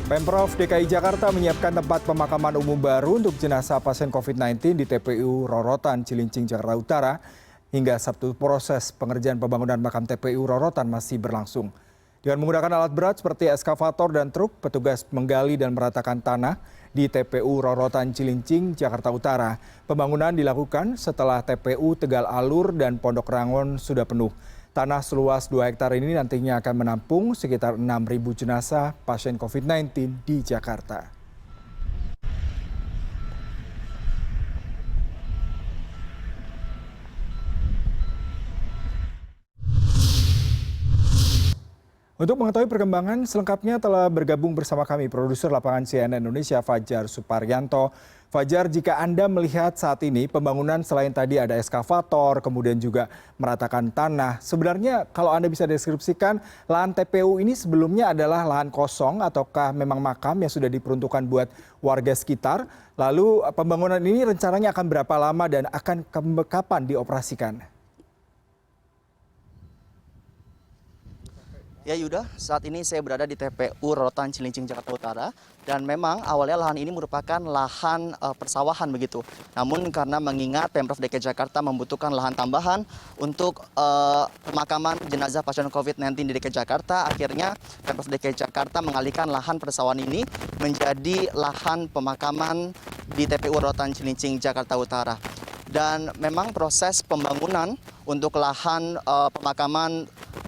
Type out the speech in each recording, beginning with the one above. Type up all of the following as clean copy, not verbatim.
Pemprov DKI Jakarta menyiapkan tempat pemakaman umum baru untuk jenazah pasien COVID-19 di TPU Rorotan, Cilincing, Jakarta Utara. Hingga Sabtu proses pengerjaan pembangunan makam TPU Rorotan masih berlangsung. Dengan menggunakan alat berat seperti eskavator dan truk, petugas menggali dan meratakan tanah di TPU Rorotan, Cilincing, Jakarta Utara. Pembangunan dilakukan setelah TPU Tegal Alur dan Pondok Rangon sudah penuh. Tanah seluas 2 hektar ini nantinya akan menampung sekitar 6.000 jenazah pasien COVID-19 di Jakarta. Untuk mengetahui perkembangan selengkapnya telah bergabung bersama kami produser lapangan CNN Indonesia Fajar Suparyanto. Fajar, jika Anda melihat saat ini pembangunan selain tadi ada eskavator, kemudian juga meratakan tanah. Sebenarnya kalau Anda bisa deskripsikan lahan TPU ini sebelumnya adalah lahan kosong ataukah memang makam yang sudah diperuntukkan buat warga sekitar? Lalu pembangunan ini rencananya akan berapa lama dan akan kapan dioperasikan? Ya Yuda, saat ini saya berada di TPU Rorotan Cilincing, Jakarta Utara. Dan memang awalnya lahan ini merupakan lahan persawahan begitu. Namun karena mengingat Pemprov DKI Jakarta membutuhkan lahan tambahan untuk pemakaman jenazah pasien COVID-19 di DKI Jakarta, akhirnya Pemprov DKI Jakarta mengalihkan lahan persawahan ini menjadi lahan pemakaman di TPU Rorotan Cilincing, Jakarta Utara. Dan memang proses pembangunan untuk lahan pemakaman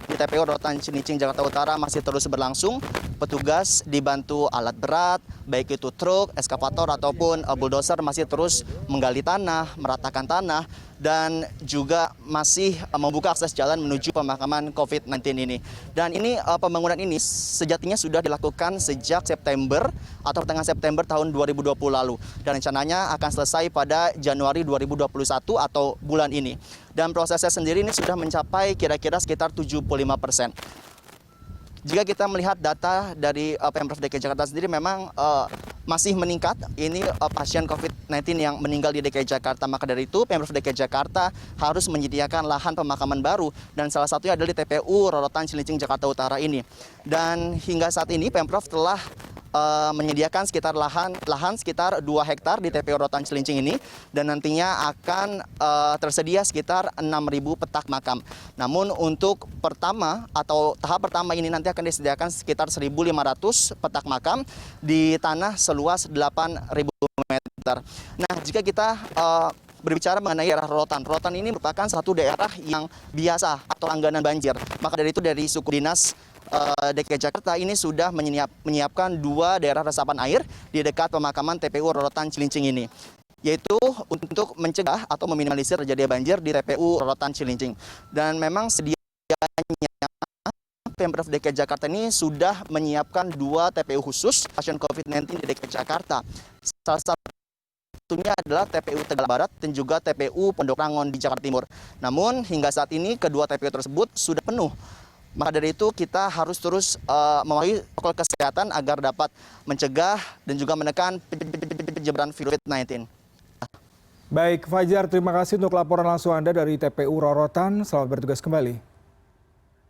di TPU Rorotan Cilincing, Jakarta Utara masih terus berlangsung. Petugas dibantu alat berat, baik itu truk, eskavator ataupun bulldozer masih terus menggali tanah, meratakan tanah, dan juga masih membuka akses jalan menuju pemakaman COVID-19 ini. Dan ini pembangunan ini sejatinya sudah dilakukan sejak September atau pertengahan September tahun 2020 lalu. Dan rencananya akan selesai pada Januari 2021 atau bulan ini. Dan prosesnya sendiri ini sudah mencapai kira-kira sekitar 75%. Jika kita melihat data dari Pemprov DKI Jakarta sendiri memang masih meningkat. Ini pasien COVID-19 yang meninggal di DKI Jakarta. Maka dari itu Pemprov DKI Jakarta harus menyediakan lahan pemakaman baru. Dan salah satunya adalah di TPU Rorotan Cilincing, Jakarta Utara ini. Dan hingga saat ini Pemprov telah menyediakan sekitar lahan sekitar 2 hektar di TPU Rorotan Cilincing ini, dan nantinya akan tersedia sekitar 6.000 petak makam. Namun untuk pertama atau tahap pertama ini nanti akan disediakan sekitar 1.500 petak makam di tanah seluas 8.000 meter. Nah, jika kita berbicara mengenai daerah Rorotan. Rorotan ini merupakan satu daerah yang biasa atau langganan banjir. Maka dari itu dari suku dinas DKI Jakarta ini sudah menyiapkan 2 daerah resapan air di dekat pemakaman TPU Rorotan Cilincing ini, yaitu untuk mencegah atau meminimalisir terjadinya banjir di TPU Rorotan Cilincing. Dan memang sedianya Pemprov DKI Jakarta ini sudah menyiapkan 2 TPU khusus pasien COVID-19 di DKI Jakarta. Salah satunya adalah TPU Tegal Barat dan juga TPU Pondok Rangon di Jakarta Timur. Namun hingga saat ini kedua TPU tersebut sudah penuh. Maka dari itu kita harus terus mematuhi protokol kesehatan agar dapat mencegah dan juga menekan penyebaran virus COVID-19. Baik Fajar, terima kasih untuk laporan langsung Anda dari TPU Rorotan. Selamat bertugas kembali.